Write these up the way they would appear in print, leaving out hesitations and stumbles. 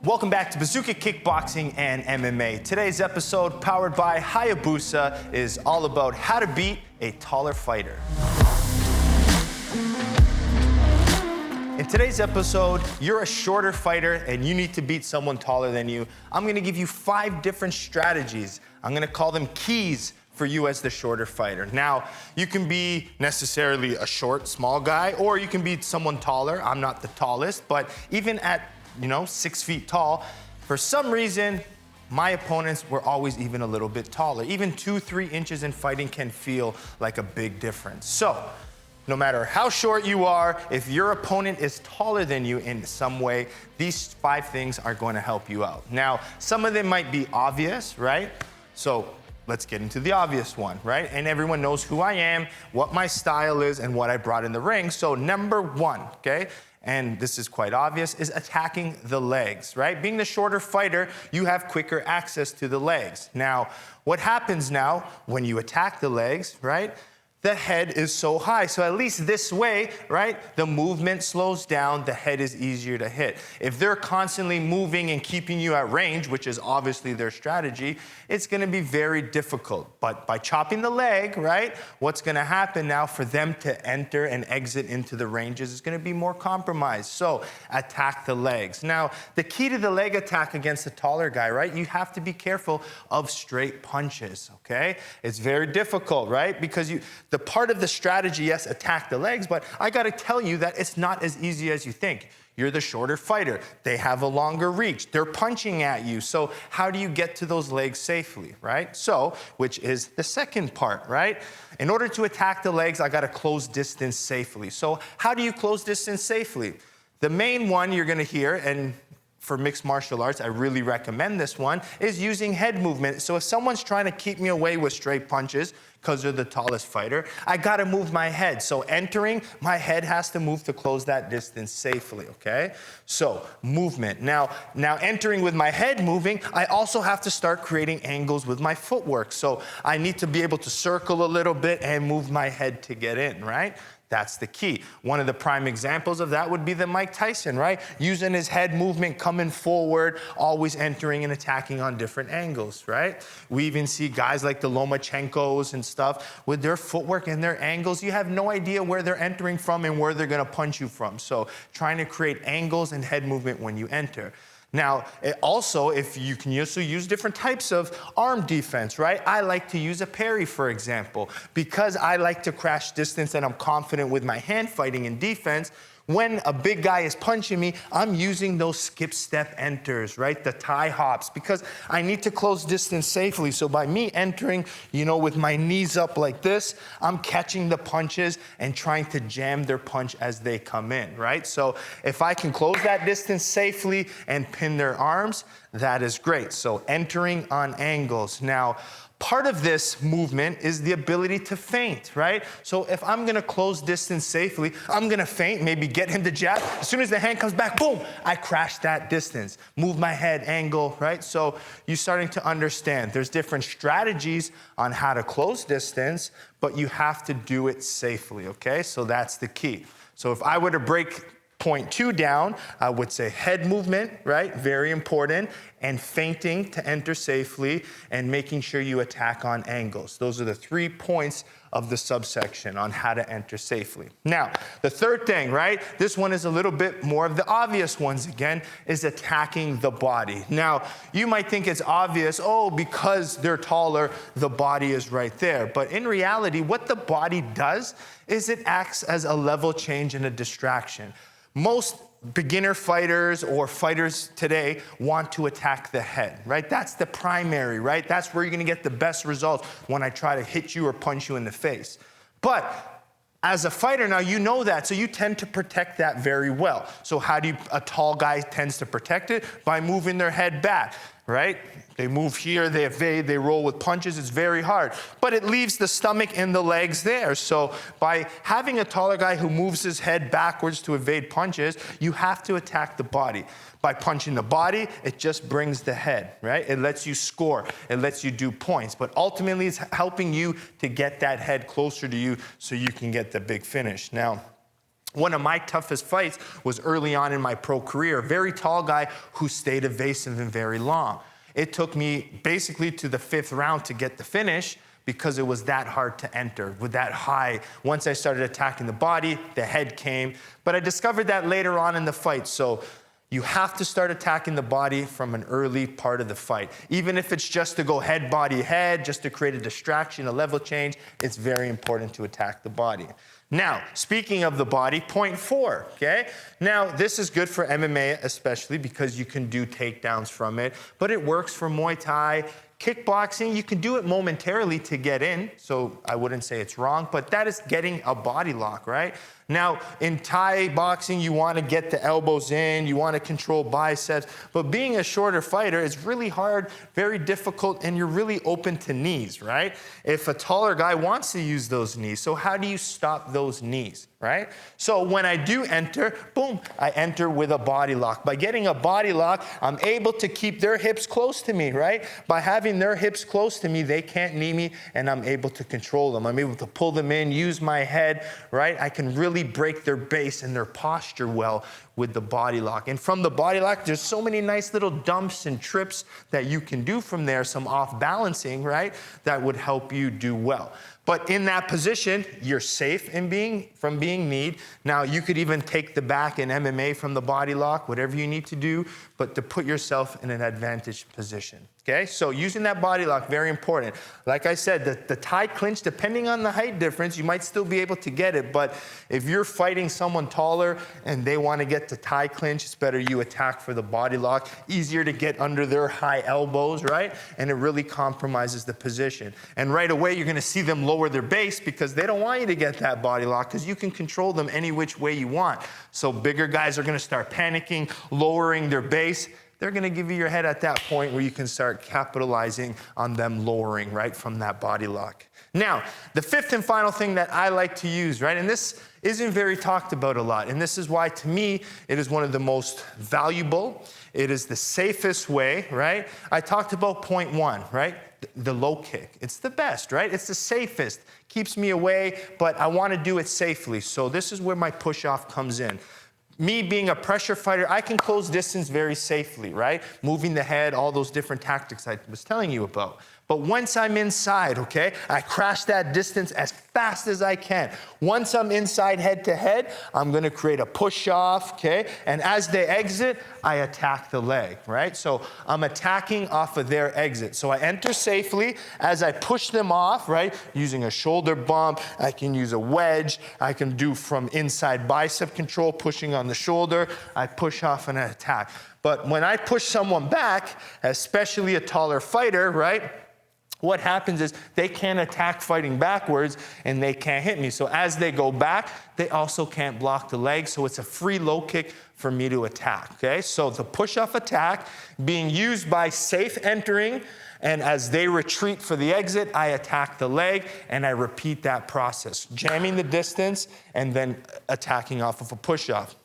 Welcome back to Bazooka Kickboxing and MMA. Today's episode, powered by Hayabusa, is all about how to beat a taller fighter. In today's episode, you're a shorter fighter and you need to beat someone taller than you. I'm gonna give you 5 different strategies. I'm gonna call them keys for you as the shorter fighter. Now, you can be necessarily a short, small guy, or you can be someone taller. I'm not the tallest, but even at 6 feet tall, for some reason, my opponents were always even a little bit taller. Even 2-3 inches in fighting can feel like a big difference. So, no matter how short you are, if your opponent is taller than you in some way, these 5 things are going to help you out. Now, some of them might be obvious, right? So, let's get into the obvious one, right? And everyone knows who I am, what my style is, and what I brought in the ring. So, number 1, okay? And this is quite obvious, is attacking the legs, right? Being the shorter fighter, you have quicker access to the legs. Now, what happens now when you attack the legs, right? The head is so high. So at least this way, right, the movement slows down, the head is easier to hit. If they're constantly moving and keeping you at range, which is obviously their strategy, it's gonna be very difficult. But by chopping the leg, right, what's gonna happen now for them to enter and exit into the ranges is gonna be more compromised. So attack the legs. Now, the key to the leg attack against a taller guy, right, you have to be careful of straight punches, okay? It's very difficult, right? Because the part of the strategy, yes, attack the legs, but I gotta tell you that it's not as easy as you think. You're the shorter fighter. They have a longer reach. They're punching at you. So how do you get to those legs safely, right? So, which is the second part, right? In order to attack the legs, I gotta close distance safely. So how do you close distance safely? The main one you're gonna hear, and for mixed martial arts, I really recommend this one, is using head movement. So if someone's trying to keep me away with straight punches, because they're the tallest fighter, I gotta move my head. So entering, my head has to move to close that distance safely, okay? So, movement. Now entering with my head moving, I also have to start creating angles with my footwork. So I need to be able to circle a little bit and move my head to get in, right? That's the key. One of the prime examples of that would be the Mike Tyson, right? Using his head movement, coming forward, always entering and attacking on different angles, right? We even see guys like the Lomachenkos and stuff with their footwork and their angles. You have no idea where they're entering from and where they're gonna punch you from. So trying to create angles and head movement when you enter. Now, also, if you can also use different types of arm defense, right? I like to use a parry, for example, because I like to crash distance and I'm confident with my hand fighting in defense. When a big guy is punching me, I'm using those skip step enters, right? The tie hops, because I need to close distance safely. So by me entering, with my knees up like this, I'm catching the punches and trying to jam their punch as they come in, right? So if I can close that distance safely and pin their arms, that is great. So entering on angles. Now, part of this movement is the ability to feint, right? So if I'm gonna close distance safely, I'm gonna feint, maybe get him to jab. As soon as the hand comes back, boom, I crash that distance. Move my head, angle, right? So you're starting to understand there's different strategies on how to close distance, but you have to do it safely, okay? So that's the key. So if I were to break point 2 down, I would say head movement, right? Very important. And feinting to enter safely and making sure you attack on angles. Those are the 3 points of the subsection on how to enter safely. Now, the third thing, right? This one is a little bit more of the obvious ones again, is attacking the body. Now, you might think it's obvious, because they're taller, the body is right there. But in reality, what the body does is it acts as a level change and a distraction. Most beginner fighters or fighters today want to attack the head, right? That's the primary, right? That's where you're gonna get the best results when I try to hit you or punch you in the face. But as a fighter now, you know that, so you tend to protect that very well. So how do a tall guy tends to protect it? By moving their head back, right? They move here, they evade, they roll with punches. It's very hard. But it leaves the stomach and the legs there. So by having a taller guy who moves his head backwards to evade punches, you have to attack the body. By punching the body, it just brings the head, right? It lets you score. It lets you do points. But ultimately, it's helping you to get that head closer to you so you can get the big finish. Now, One of my toughest fights was early on in my pro career. A very tall guy who stayed evasive and very long. It took me basically to the 5th round to get the finish because it was that hard to enter with that high. Once I started attacking the body, the head came. But I discovered that later on in the fight. So you have to start attacking the body from an early part of the fight. Even if it's just to go head, body, head, just to create a distraction, a level change, it's very important to attack the body. Now, speaking of the body, point 4, okay? Now, this is good for MMA especially because you can do takedowns from it, but it works for Muay Thai. Kickboxing, you can do it momentarily to get in, so I wouldn't say it's wrong, but that is getting a body lock, right? Now, in Thai boxing, you want to get the elbows in, you want to control biceps, but being a shorter fighter is really hard, very difficult, and you're really open to knees, right? If a taller guy wants to use those knees, so how do you stop those knees, right? So when I do enter, boom, I enter with a body lock. By getting a body lock, I'm able to keep their hips close to me, right? By having their hips close to me, they can't knee me, and I'm able to control them. I'm able to pull them in, use my head, right? I can really break their base and their posture well with the body lock. And from the body lock, there's so many nice little dumps and trips that you can do from there, some off balancing, right? That would help you do well. But in that position, you're safe from being kneed. Now, you could even take the back in MMA from the body lock, whatever you need to do, but to put yourself in an advantaged position, okay? So using that body lock, very important. Like I said, the Thai clinch, depending on the height difference, you might still be able to get it, but if you're fighting someone taller and they want to get to Thai clinch, it's better you attack for the body lock. Easier to get under their high elbows, right? And it really compromises the position. And right away, you're going to see them lower their base because they don't want you to get that body lock because you can control them any which way you want. So bigger guys are going to start panicking, lowering their base. They're going to give you your head at that point where you can start capitalizing on them lowering, right, from that body lock. Now, the 5th and final thing that I like to use, right, and this isn't very talked about a lot, and this is why, to me, it is one of the most valuable. It is the safest way, right? I talked about point 1, right? The low kick. It's the best, right? It's the safest. Keeps me away, but I want to do it safely. So this is where my push-off comes in. Me being a pressure fighter, I can close distance very safely, right? Moving the head, all those different tactics I was telling you about. But once I'm inside, okay, I crash that distance as fast as I can. Once I'm inside head to head, I'm gonna create a push off, okay? And as they exit, I attack the leg, right? So I'm attacking off of their exit. So I enter safely. As I push them off, right, using a shoulder bump, I can use a wedge. I can do from inside bicep control, pushing on the shoulder. I push off and I attack. But when I push someone back, especially a taller fighter, right, what happens is they can't attack fighting backwards and they can't hit me. So as they go back, they also can't block the leg. So it's a free low kick for me to attack, okay? So the push-off attack being used by safe entering, and as they retreat for the exit, I attack the leg and I repeat that process, jamming the distance and then attacking off of a push-off.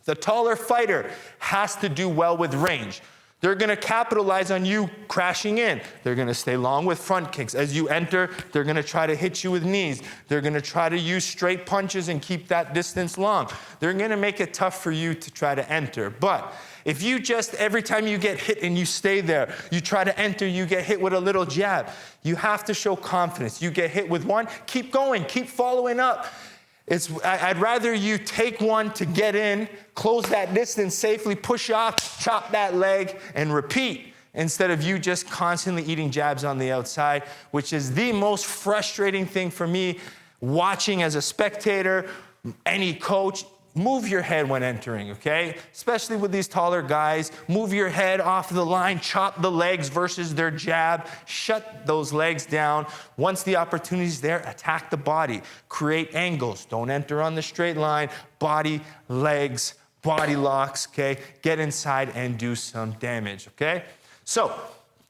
The taller fighter has to do well with range. They're going to capitalize on you crashing in. They're going to stay long with front kicks. As you enter, they're going to try to hit you with knees. They're going to try to use straight punches and keep that distance long. They're going to make it tough for you to try to enter. But if you just, every time you get hit and you stay there, you try to enter, you get hit with a little jab. You have to show confidence. You get hit with one, keep going, keep following up. I'd rather you take one to get in, close that distance safely, push off, chop that leg, and repeat, instead of you just constantly eating jabs on the outside, which is the most frustrating thing for me watching as a spectator, any coach. Move your head when entering, okay? Especially with these taller guys. Move your head off the line, chop the legs versus their jab. Shut those legs down. Once the opportunity's there, attack the body. Create angles. Don't enter on the straight line. Body, legs, body locks, okay? Get inside and do some damage, okay? So,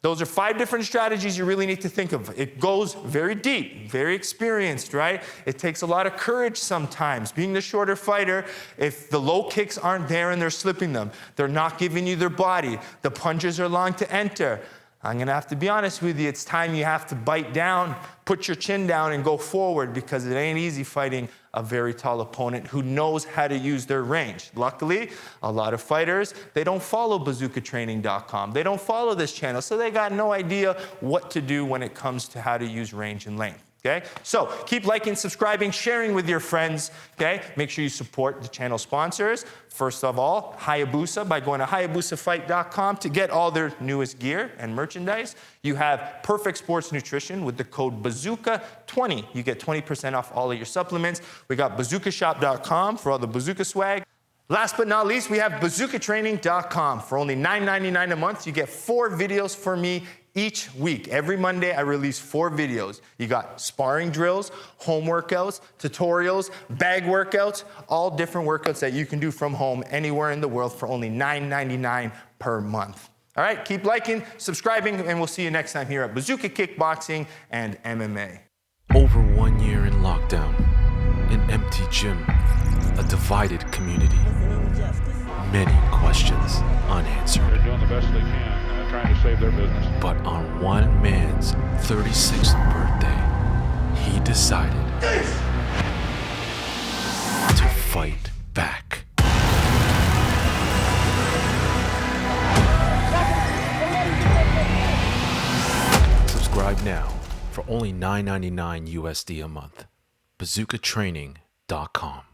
those are 5 different strategies you really need to think of. It goes very deep, very experienced, right? It takes a lot of courage sometimes. Being the shorter fighter, if the low kicks aren't there and they're slipping them, they're not giving you their body, the punches are long to enter, I'm gonna have to be honest with you, it's time you have to bite down, put your chin down and go forward, because it ain't easy fighting a very tall opponent who knows how to use their range. Luckily, a lot of fighters, they don't follow BAZOOKATraining.com. They don't follow this channel, so they got no idea what to do when it comes to how to use range and length. Okay? So keep liking, subscribing, sharing with your friends. Okay? Make sure you support the channel sponsors. First of all, Hayabusa, by going to HayabusaFight.com to get all their newest gear and merchandise. You have Perfect Sports Nutrition with the code BAZOOKA20. You get 20% off all of your supplements. We got BazookaShop.com for all the bazooka swag. Last but not least, we have BazookaTraining.com. For only $9.99 a month, you get 4 videos from me each week. Every Monday, I release 4 videos. You got sparring drills, home workouts, tutorials, bag workouts, all different workouts that you can do from home anywhere in the world for only $9.99 per month. All right, keep liking, subscribing, and we'll see you next time here at Bazooka Kickboxing and MMA. Over 1 year in lockdown, an empty gym, a divided community, many questions unanswered. They're doing the best they can, trying to save their business. But on one man's 36th birthday, he decided to fight back. Subscribe now for only $9.99 USD a month. BazookaTraining.com.